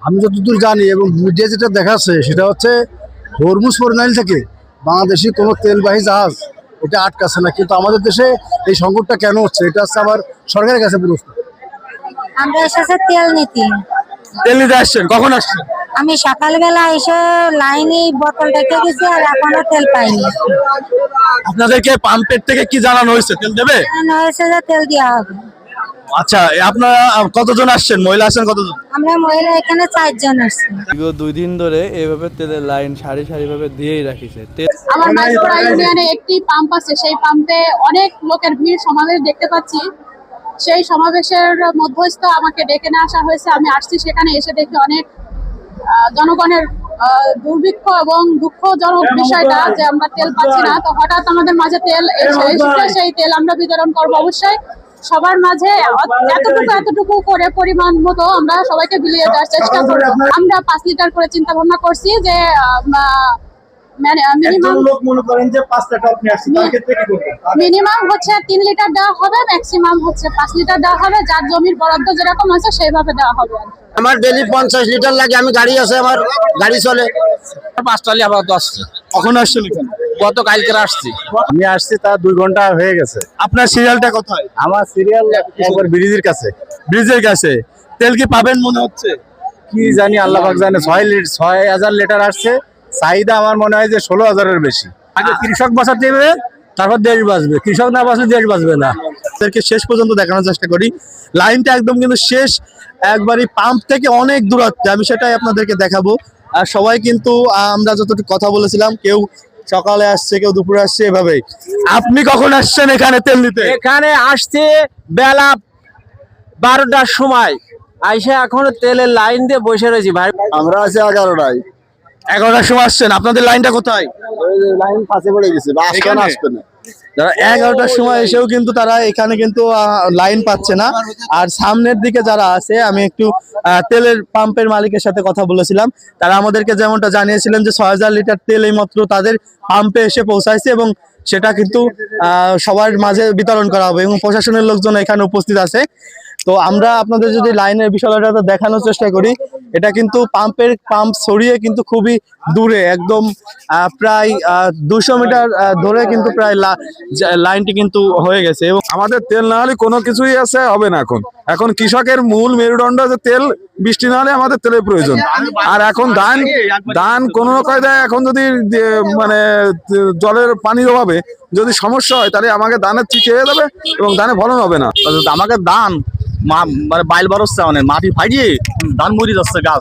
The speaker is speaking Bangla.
আমি যতদূর জানি এবং মিডিয়া যেটা দেখাচ্ছে সেটা হচ্ছে হরমুজ প্রণালী থেকে বাংলাদেশি কোনো তেলবাহী জাহাজ এটা আটকাচ্ছে না, কিন্তু আমাদের দেশে এই সংকটটা কেন হচ্ছে এটা হচ্ছে আবার সরকারের কাছে প্রশ্ন। আমরা এসেছে তেল নিতে। তেল নিতে আসছেন, কখন আসছেন? আমি সকালবেলা এসে লাইনে বোতল রেখে গেছি আর এখনো তেল পাইনি। আপনাদেরকে পাম্পের থেকে কি জানানো হয়েছে তেল দেবে? জানানো হয়েছে যে তেল দেওয়া হবে। আচ্ছা, আপনারা কতজন আসছেন? মহিলা আসছেন কতজন? আমরা মহিলা এখানে 4 জন আসছি। বিগত 2 দিন ধরে এইভাবে তেলের লাইন সারি সারি ভাবে দিয়েই রাখিছে। আমার মাঝপাড়া ইউনিয়নে একটি পাম্প আছে, সেই পাম্পে অনেক লোকের ভিড় সমাবেশ দেখতে পাচ্ছি। সেই সমাবেশের মধ্যস্থ আমাকে ডেকে নিয়ে আসা হয়েছে, আমি আসছি। সেখানে এসে দেখি অনেক জনগণের দুর্ভিক্ষ এবং দুঃখজনক বিষয়টা যে আমরা তেল পাচ্ছি না। তো হঠাৎ আমাদের মাঝে তেল এসেছে, সেই তেল আমরা বিতরণ করবো অবশ্যই সবার মাঝে। এতটুকু করে পরিমাণ মতো আমরা সবাইকে বিলিয়ে দেওয়ার চেষ্টা করবো। আমরা 5 লিটার করে চিন্তা ভাবনা করছি যে মিনিমাম হচ্ছে 3 লিটার দেওয়া হবে, ম্যাক্সিমাম হচ্ছে 5 লিটার দেওয়া হবে। যার জমির বরাদ্দ যেরকম আছে সেইভাবে দেওয়া হবে। আমার ডেলি 50 লিটার লাগে, আমি গাড়ি আছে, আমার গাড়ি চলে। 5 টালি আপাতত আসছে। কখন আসছেন এখানে? গত কালকে আসছি। আমি আসছি তা 2 ঘন্টা হয়ে গেছে। আপনার সিরিয়ালটা কোথায়? আমার সিরিয়াল একবার ব্রিজের কাছে। ব্রিজের কাছে। তেল কি পাবেন মনে হচ্ছে? কি জানি, আল্লাহ পাক জানে। 6,000 লিটার আসছে, চাহিদা আমার মনে হয় যে 16,000-এর বেশি। আগে কৃষক বাঁচাতে হবে, তারপর দেশ বাঁচবে। কৃষক না বাঁচলে দেশ বাঁচবে না। আপনাদেরকে শেষ পর্যন্ত দেখানোর চেষ্টা করি। লাইনটা একদম কিন্তু শেষ, একবারই পাম্প থেকে অনেক দূরত্বে। আমি সেটাই আপনাদেরকে দেখাবো। আর সবাই কিন্তু আমরা যতটুকু কথা বলেছিলাম, কেউ সকালে আসছে, কেউ দুপুরে আসছে, এভাবেই। আপনি কখন আসছেন এখানে তেল নিতে? এখানে আসছে বেলা 12টার সময়। আইসা এখনো তেলের লাইন দিয়ে বসে রয়েছি ভাই। আমরা আছি 11টায়। 11টার সময় আসছেন। আপনাদের লাইনটা কোথায়? লাইন পাশে পড়ে গেছে, আসবে না। যারা 11টার সময় এসেও কিন্তু তারা এখানে কিন্তু লাইন পাচ্ছে না। আর সামনের দিকে যারা আছে, আমি একটু তেলের পাম্পের মালিকের সাথে কথা বলেছিলাম। তারা আমাদেরকে যেমনটা জানিয়েছিলেন যে 6,000 লিটার তেল এই মাত্র তাদের পাম্পে এসে পৌঁছাইছে এবং সেটা কিন্তু সবার মাঝে বিতরণ করা হবে এবং প্রশাসনের লোকজন এখানে উপস্থিত আছে। তো আমরা আপনাদের যদি লাইনের বিষয়টা দেখানোর চেষ্টা করি, এটা কিন্তু পাম্প ছড়িয়ে কিন্তু খুবই দূরে, একদম প্রায় 200 মিটার ধরে কিন্তু প্রায় লাইনটি কিন্তু হয়ে গেছে। এবং আমাদের তেল না হলে কোনো কিছুই হবে না। এখন কৃষকের মূল মেরুদণ্ড যে তেল, বৃষ্টি না হলে আমাদের তেলের প্রয়োজন। আর এখন ধান কোনো কায়দায় এখন যদি মানে জলের পানির অভাবে যদি সমস্যা হয়, তাহলে আমাকে ধানের চিঠে হয়ে যাবে এবং ধানে ফলন হবে না। আমাকে ধান মানে বাইল বারোচ্ছে, মানে মাটি ফাটিয়ে ধান মরি যাচ্ছে গাছ।